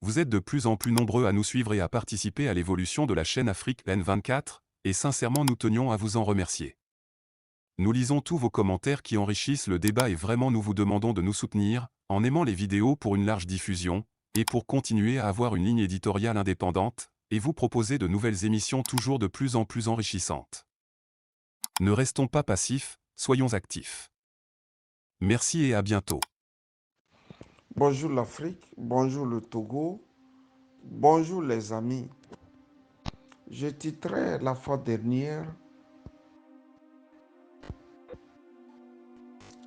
Vous êtes de plus en plus nombreux à nous suivre et à participer à l'évolution de la chaîne Afrique N24, et sincèrement nous tenions à vous en remercier. Nous lisons tous vos commentaires qui enrichissent le débat et vraiment nous vous demandons de nous soutenir, en aimant les vidéos pour une large diffusion, et pour continuer à avoir une ligne éditoriale indépendante, et vous proposer de nouvelles émissions toujours de plus en plus enrichissantes. Ne restons pas passifs, soyons actifs. Merci et à bientôt. Bonjour l'Afrique, bonjour le Togo, bonjour les amis. Je titrais la fois dernière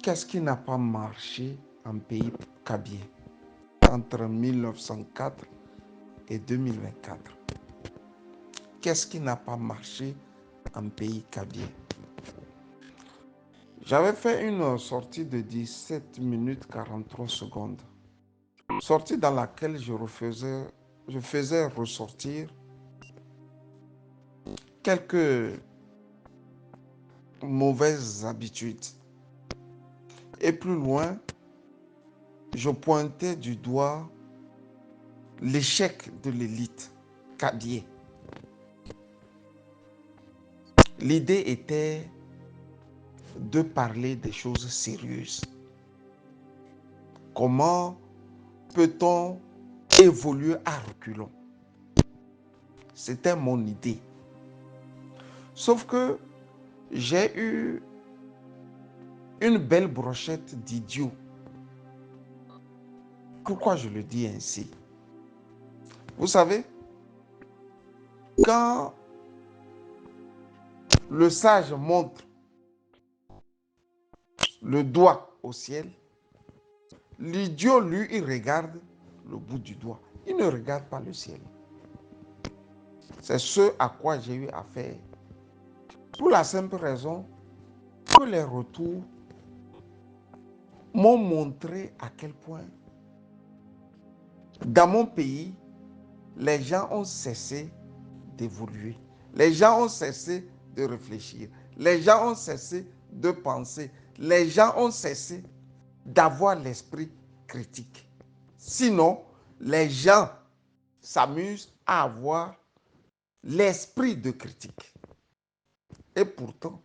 qu'est-ce qui n'a pas marché en pays kabien entre 1904 et 2024. Qu'est-ce qui n'a pas marché en pays kabien? J'avais fait une sortie de 17 minutes 43 secondes. Sortie dans laquelle je faisais ressortir quelques mauvaises habitudes. Et plus loin, je pointais du doigt l'échec de l'élite kabien. L'idée était de parler des choses sérieuses. Comment peut-on évoluer à reculons? C'était mon idée. Sauf que j'ai eu une belle brochette d'idiots. Pourquoi je le dis ainsi? Vous savez, quand le sage montre le doigt au ciel, l'idiot, lui, il regarde le bout du doigt. Il ne regarde pas le ciel. C'est ce à quoi j'ai eu affaire. Pour la simple raison que les retours m'ont montré à quel point, dans mon pays, les gens ont cessé d'évoluer. Les gens ont cessé de réfléchir. Les gens ont cessé de penser. Les gens ont cessé d'avoir l'esprit critique. Sinon, les gens s'amusent à avoir l'esprit de critique. Et pourtant,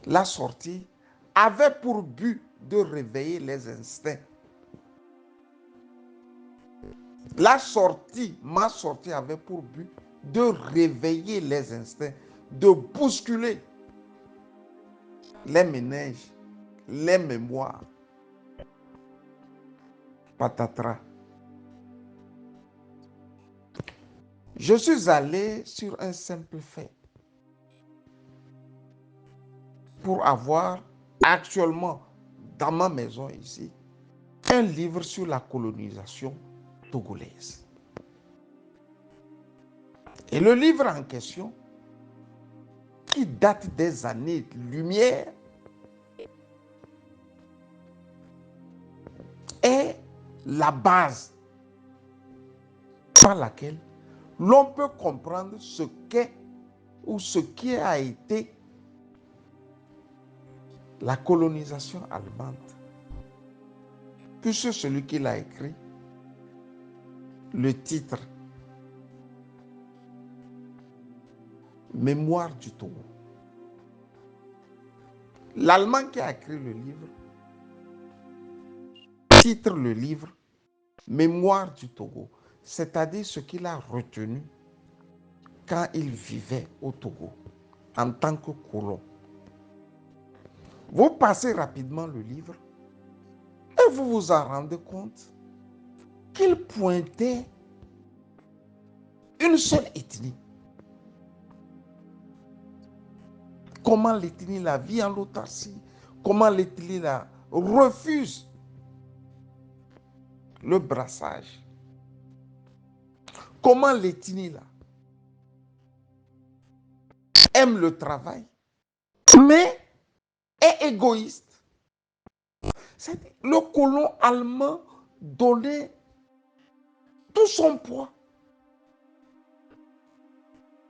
la sortie avait pour but de réveiller les instincts. Ma sortie avait pour but de réveiller les instincts, de bousculer les méninges, les mémoires. Patatras. Je suis allé sur un simple fait. Pour avoir actuellement dans ma maison ici un livre sur la colonisation togolaise. Et le livre en question, qui date des années-lumière, est la base par laquelle l'on peut comprendre ce qu'est ou ce qui a été la colonisation allemande. Puisque celui qui l'a écrit, le titre, Mémoire du Togo. L'Allemand qui a écrit le livre, titre le livre, Mémoire du Togo, c'est-à-dire ce qu'il a retenu quand il vivait au Togo en tant que colon. Vous passez rapidement le livre et vous vous en rendez compte qu'il pointait une seule ethnie. Comment l'ethnie la vit en l'autarcie, comment l'ethnie la refuse le brassage, comment l'ethnie là aime le travail, mais est égoïste. Le colon allemand donnait tout son poids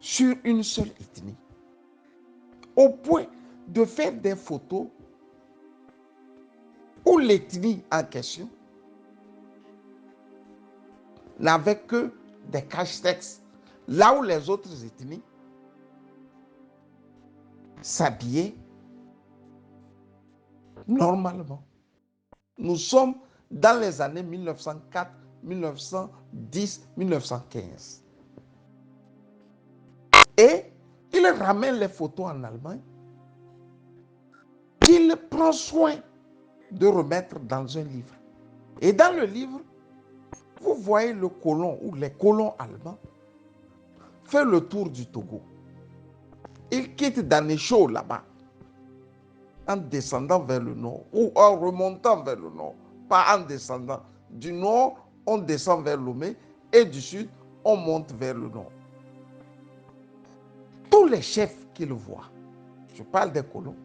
sur une seule ethnie, au point de faire des photos où l'ethnie en question n'avaient que des cache-textes. Là où les autres ethnies s'habillaient normalement. Nous sommes dans les années 1904, 1910, 1915. Et il ramène les photos en Allemagne qu'il prend soin de remettre dans un livre. Et dans le livre, vous voyez le colon ou les colons allemands faire le tour du Togo. Ils quittent Danécho là-bas en descendant vers le nord ou en remontant vers le nord, pas en descendant. Du nord, on descend vers Lomé et du sud, on monte vers le nord. Tous les chefs qu'ils voient, je parle des colons,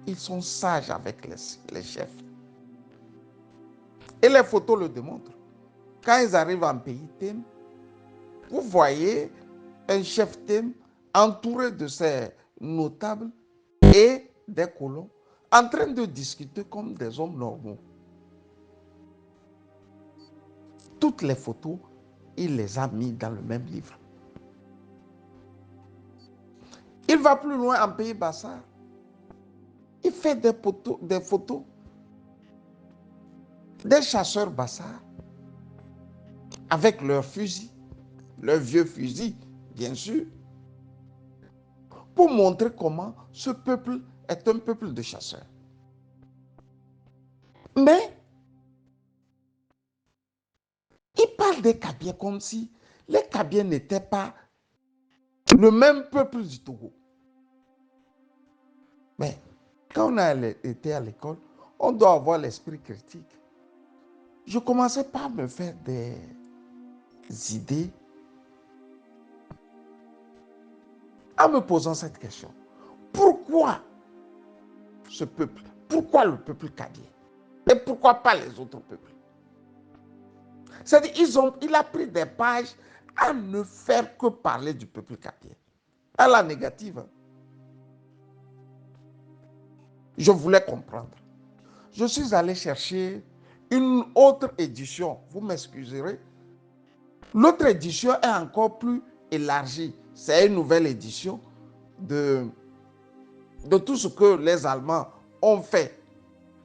ils sont sages avec les chefs. Et les photos le démontrent. Quand ils arrivent en pays Tém, vous voyez un chef Tém entouré de ses notables et des colons en train de discuter comme des hommes normaux. Toutes les photos, il les a mis dans le même livre. Il va plus loin en pays Bassar. Il fait des photos des chasseurs Bassar avec leurs fusils, leurs vieux fusils, bien sûr, pour montrer comment ce peuple est un peuple de chasseurs. Mais il parle des Kabyles comme si les Kabyles n'étaient pas le même peuple du Togo. Mais quand on a été à l'école, on doit avoir l'esprit critique. Je commençais pas à me faire des idées en me posant cette question. Pourquoi ce peuple? Pourquoi le peuple kabyle? Et pourquoi pas les autres peuples? C'est-à-dire il a pris des pages à ne faire que parler du peuple kabyle. À la négative. Je voulais comprendre. Je suis allé chercher une autre édition. Vous m'excuserez. L'autre édition est encore plus élargie. C'est une nouvelle édition de tout ce que les Allemands ont fait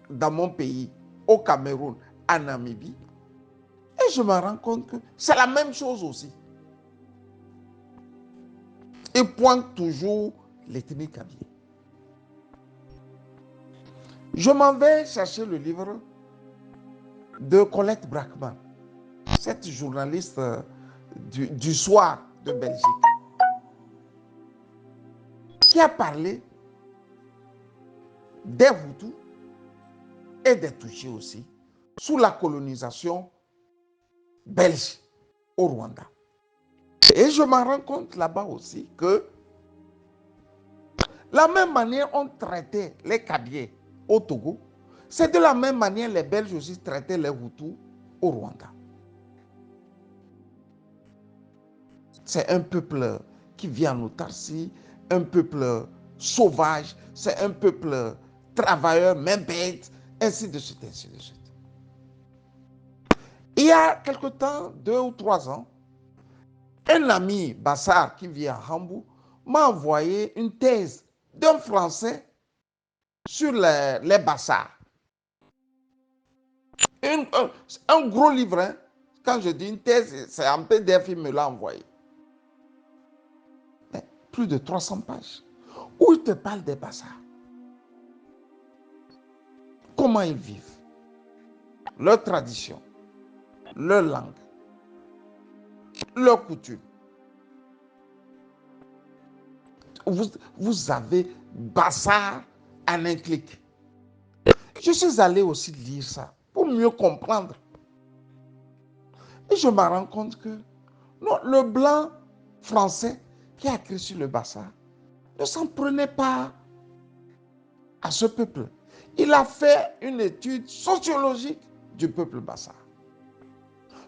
dans mon pays, au Cameroun, en Namibie. Et je me rends compte que c'est la même chose aussi. Ils pointent toujours l'ethnie kabyle. Je m'en vais chercher le livre de Colette Brackman, cette journaliste du soir de Belgique, qui a parlé des Hutus et des Tutsis aussi, sous la colonisation belge au Rwanda. Et je me rends compte là-bas aussi que la même manière on traitait les Kabyles au Togo, c'est de la même manière les Belges aussi traitaient les Hutus au Rwanda. C'est un peuple qui vit en autarcie, un peuple sauvage, c'est un peuple travailleur, mais bête, ainsi de suite, ainsi de suite. Il y a quelque temps, 2 ou 3 ans, un ami Bassar qui vit à Hambourg m'a envoyé une thèse d'un Français sur les Bassars. Un gros livre, hein? Quand je dis une thèse, c'est un PDF, il me l'a envoyé. Mais plus de 300 pages. Où il te parle des Bassars. Comment ils vivent. Leur tradition. Leur langue. Leurs coutumes. Vous avez Bassar en un clic. Je suis allé aussi lire ça pour mieux comprendre. Et je me rends compte que non, le blanc français qui a écrit sur le Bassar ne s'en prenait pas à ce peuple. Il a fait une étude sociologique du peuple Bassar.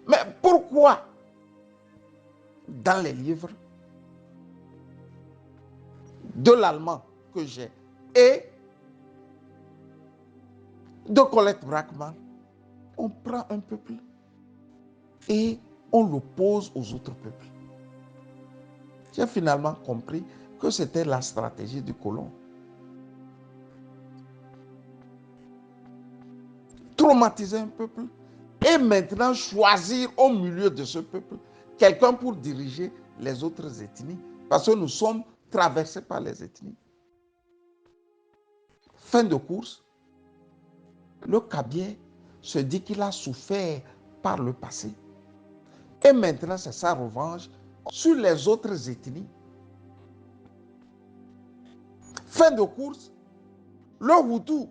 Mais pourquoi dans les livres de l'allemand que j'ai et de Colette Brackman, on prend un peuple et on l'oppose aux autres peuples. J'ai finalement compris que c'était la stratégie du colon. Traumatiser un peuple et maintenant choisir au milieu de ce peuple quelqu'un pour diriger les autres ethnies, parce que nous sommes traversés par les ethnies. Fin de course, le Kabye se dit qu'il a souffert par le passé. Et maintenant, c'est sa revanche sur les autres ethnies. Fin de course, le Hutu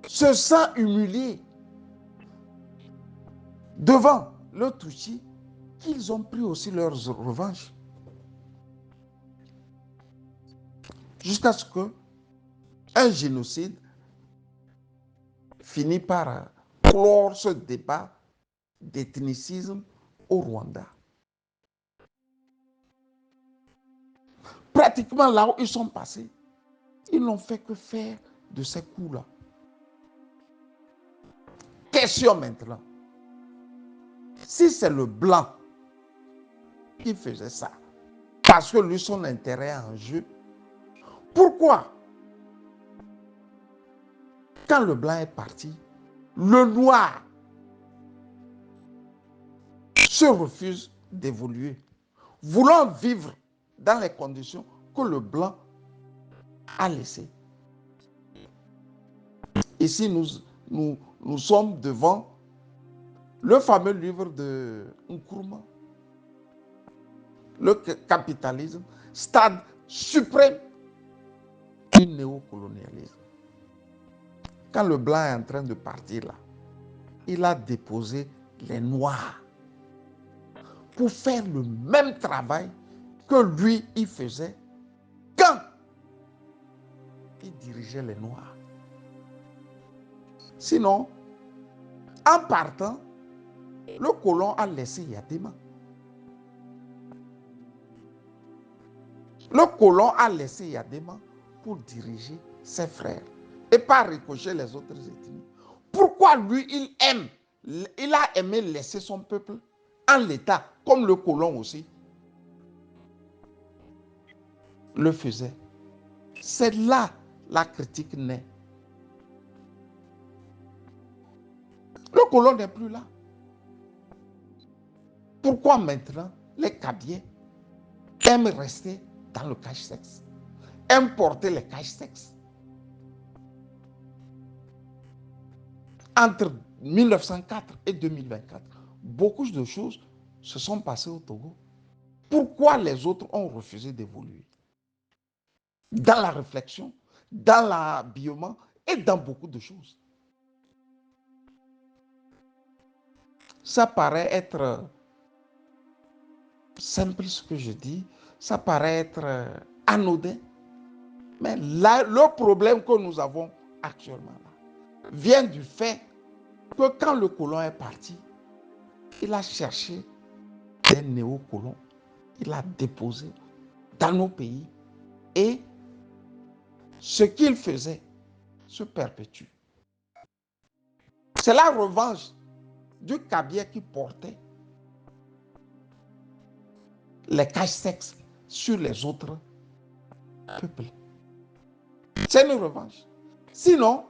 se sent humilié devant le Tutsi qu'ils ont pris aussi leur revanche. Jusqu'à ce qu'un génocide finit par clore ce débat d'ethnicisme au Rwanda. Pratiquement là où ils sont passés, ils n'ont fait que faire de ces coups-là. Question maintenant. Si c'est le blanc qui faisait ça, parce que lui, son intérêt est en jeu, pourquoi, quand le blanc est parti, le noir se refuse d'évoluer, voulant vivre dans les conditions que le blanc a laissées? Ici, nous sommes devant le fameux livre de Nkrumah, le capitalisme, stade suprême du néocolonialisme. Quand le blanc est en train de partir là, il a déposé les noirs pour faire le même travail que lui, il faisait quand il dirigeait les noirs. Sinon, en partant, le colon a laissé Yadema. Le colon a laissé Yadema pour diriger ses frères et pas ricocher les autres ethnies. Pourquoi lui, il a aimé laisser son peuple en l'état, comme le colon aussi le faisait? C'est là la critique naît. Le colon n'est plus là. Pourquoi maintenant les Kabyais aiment rester dans le cache-sexe, aiment porter les cache-sexe? Entre 1904 et 2024, beaucoup de choses se sont passées au Togo. Pourquoi les autres ont refusé d'évoluer? Dans la réflexion, dans l'habillement et dans beaucoup de choses. Ça paraît être simple ce que je dis, ça paraît être anodin, mais là, le problème que nous avons actuellement là vient du fait que quand le colon est parti, il a cherché des néocolons, il a déposé dans nos pays et ce qu'il faisait se perpétue. C'est la revanche du Kabye qui portait les cache-sexe sur les autres peuples. C'est une revanche. Sinon,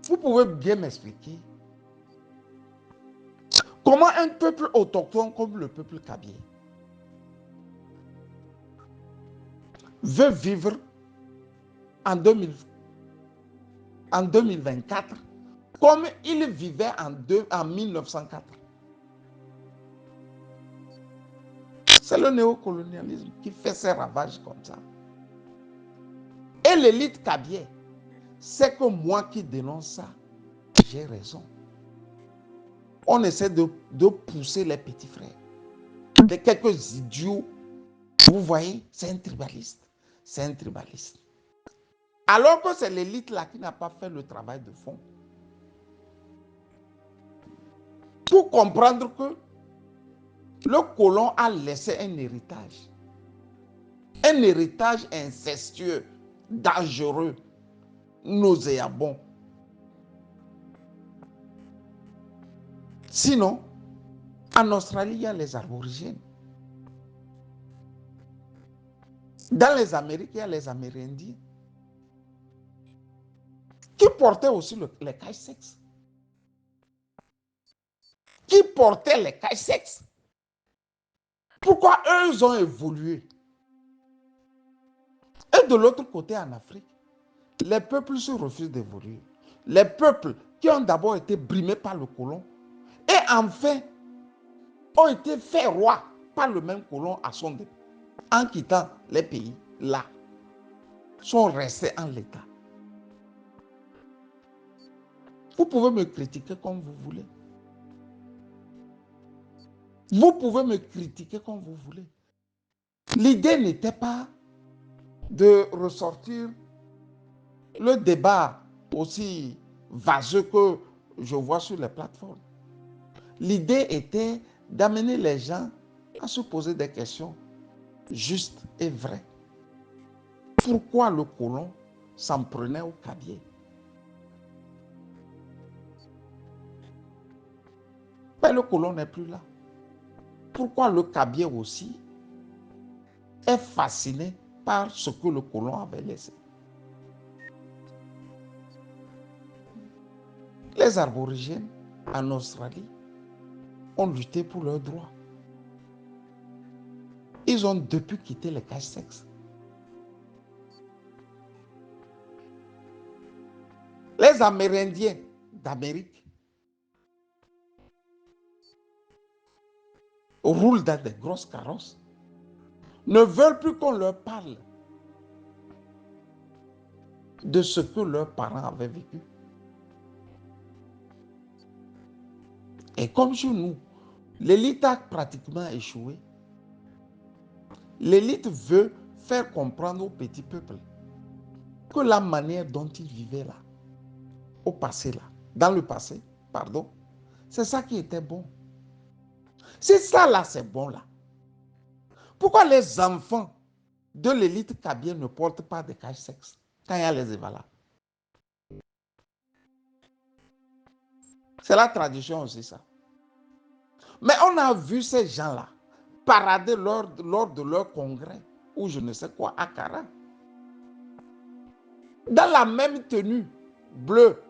vous pouvez bien m'expliquer comment un peuple autochtone comme le peuple Kabye veut vivre en 2024 comme il vivait en 1904. C'est le néocolonialisme qui fait ses ravages comme ça. Et l'élite Kabye, c'est que moi qui dénonce ça, j'ai raison. On essaie de pousser les petits frères. De quelques idiots. Vous voyez, c'est un tribaliste. C'est un tribaliste. Alors que c'est l'élite là qui n'a pas fait le travail de fond. Pour comprendre que le colon a laissé un héritage. Un héritage incestueux, dangereux, nauséabond. Sinon, En Australie, il y a les aborigènes. Dans les Amériques, il y a les Amérindiens qui portaient aussi les cailles sexes. Qui portaient les cailles sexes. Pourquoi eux, ils ont évolué? Et de l'autre côté, en Afrique, les peuples se refusent d'évoluer. Les peuples qui ont d'abord été brimés par le colon et enfin ont été faits rois par le même colon à son départ. En quittant les pays là, sont restés en l'état. Vous pouvez me critiquer comme vous voulez. Vous pouvez me critiquer comme vous voulez. L'idée n'était pas de ressortir le débat aussi vaseux que je vois sur les plateformes. L'idée était d'amener les gens à se poser des questions justes et vraies. Pourquoi le colon s'en prenait au cabier? Mais le colon n'est plus là. Pourquoi le cabier aussi est fasciné par ce que le colon avait laissé? Les aborigènes en Australie ont lutté pour leurs droits. Ils ont depuis quitté les cages sexes. Les Amérindiens d'Amérique roulent dans des grosses carrosses, ne veulent plus qu'on leur parle de ce que leurs parents avaient vécu. Et comme chez nous, l'élite a pratiquement échoué. L'élite veut faire comprendre au petit peuple que la manière dont ils vivaient là, au passé là, dans le passé, pardon, c'est ça qui était bon. Si ça là, c'est bon là, pourquoi les enfants de l'élite kabylie ne portent pas de cache sexe quand il y a les évalas? C'est la tradition aussi ça. Mais on a vu ces gens-là parader lors de leur congrès ou je ne sais quoi à Kara. Dans la même tenue bleue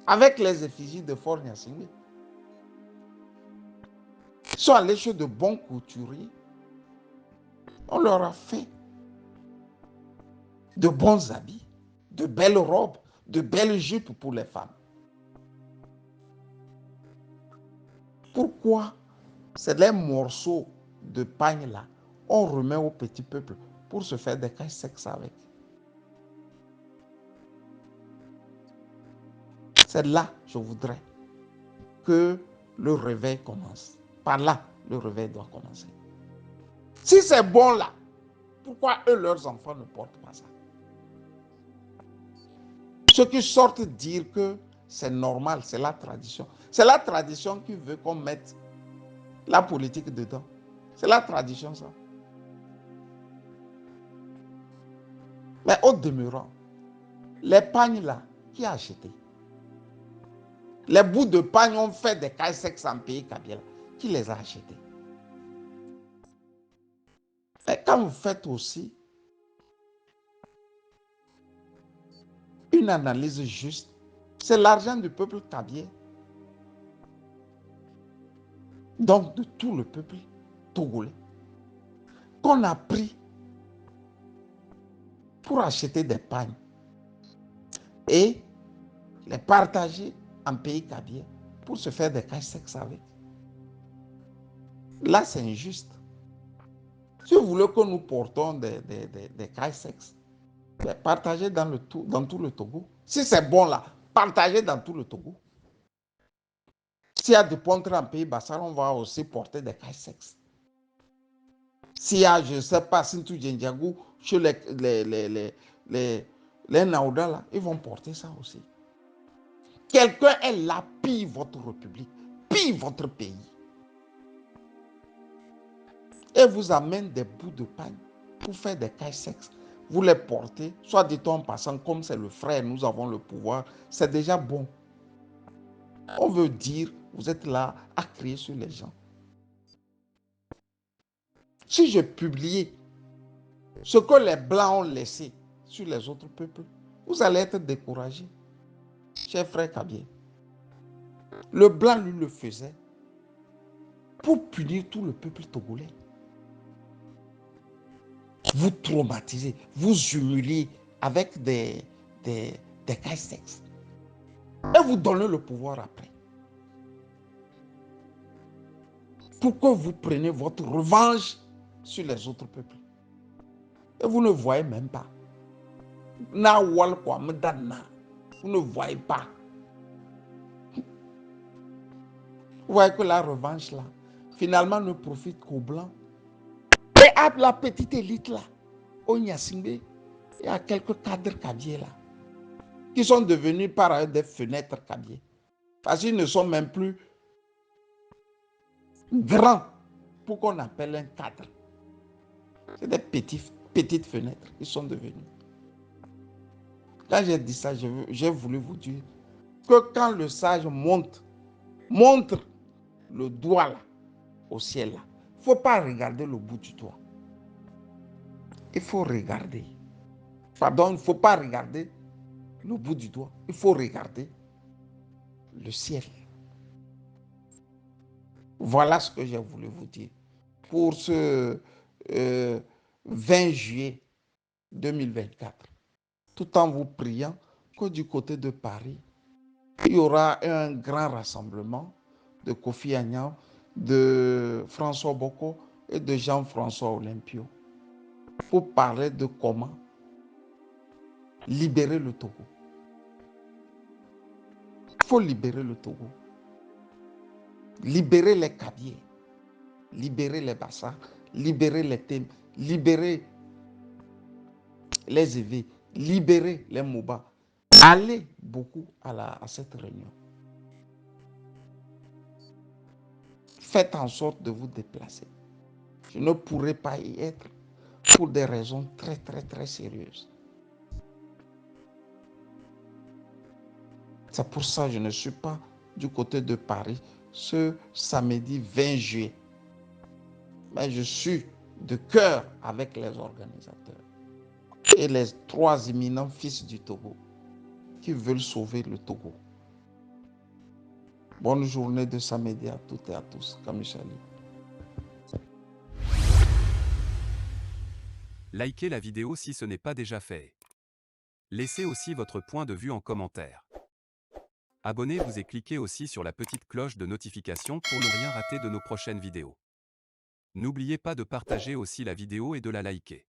avec les effigies de Fort Gnassingbé. Ils sont allés chez de bons couturiers. On leur a fait de bons habits, de belles robes, de belles jupes pour les femmes. Pourquoi c'est les morceaux de pagne là on remet au petit peuple pour se faire des caches sexes avec? C'est là, je voudrais que le réveil commence. Par là, le réveil doit commencer. Si c'est bon là, pourquoi eux, leurs enfants ne portent pas ça? Ceux qui sortent dire que c'est normal, c'est la tradition. C'est la tradition qui veut qu'on mette la politique dedans. C'est la tradition, ça. Mais au demeurant, les pagnes là, qui a acheté? Les bouts de pagne ont fait des cailles sexes en pays kabylie. Qui les a achetés? Mais quand vous faites aussi une analyse juste, c'est l'argent du peuple kabylie, donc de tout le peuple togolais, qu'on a pris pour acheter des pagnes et les partager en pays kabylie pour se faire des cailles sexes avec. Là, c'est injuste. Si vous voulez que nous portons des cailles sexes, partagez dans tout le Togo. Si c'est bon là, partagez dans tout le Togo. S'il y a des pontres en pays Bassar, on va aussi porter des cailles sexes. S'il y a, je ne sais pas, Sintou Djendjagou, chez les Naouda, là, ils vont porter ça aussi. Quelqu'un est là, pille votre république, pille votre pays. Et vous amène des bouts de pain pour faire des cailles sexes. Vous les portez, soit dit-on en passant, comme c'est le frère, nous avons le pouvoir, c'est déjà bon. On veut dire vous êtes là à crier sur les gens. Si je publiais ce que les Blancs ont laissé sur les autres peuples, vous allez être découragés. Cher frère Kabié, le Blanc, lui, le faisait pour punir tout le peuple togolais. Vous traumatisez, vous humiliez avec des casse-sexe. Et vous donnez le pouvoir après. Pour que vous preniez votre revanche sur les autres peuples. Et vous ne voyez même pas. Vous ne voyez pas. Vous voyez que la revanche là, finalement ne profite qu'aux Blancs. Et à la petite élite là, au Nyasingbe, il y a quelques cadres Kabié là, qui sont devenus par ailleurs des fenêtres Kabié. Parce qu'ils ne sont même plus grands pour qu'on appelle un cadre. C'est des petites fenêtres qui sont devenus. Quand j'ai dit ça, j'ai voulu vous dire que quand le sage montre le doigt là, au ciel là, il ne faut pas regarder le bout du doigt. Il faut regarder. Pardon, il ne faut pas regarder le bout du doigt. Il faut regarder le ciel. Voilà ce que j'ai voulu vous dire pour ce 20 juillet 2024. Tout en vous priant que du côté de Paris, il y aura un grand rassemblement de Kofi Annan, de François Boko et de Jean-François Olympio pour parler de comment libérer le Togo. Il faut libérer le Togo. Libérer les Kabyles, libérer les Bassa, libérer les Tem, libérer les Évé, libérer les Moba. Allez beaucoup à cette réunion. Faites en sorte de vous déplacer. Je ne pourrai pas y être pour des raisons très sérieuses. C'est pour ça que je ne suis pas du côté de Paris ce samedi 20 juillet. Mais je suis de cœur avec les organisateurs et les 3 éminents fils du Togo qui veulent sauver le Togo. Bonne journée de samedi à toutes et à tous. Kamichali. Likez la vidéo si ce n'est pas déjà fait. Laissez aussi votre point de vue en commentaire. Abonnez-vous et cliquez aussi sur la petite cloche de notification pour ne rien rater de nos prochaines vidéos. N'oubliez pas de partager aussi la vidéo et de la liker.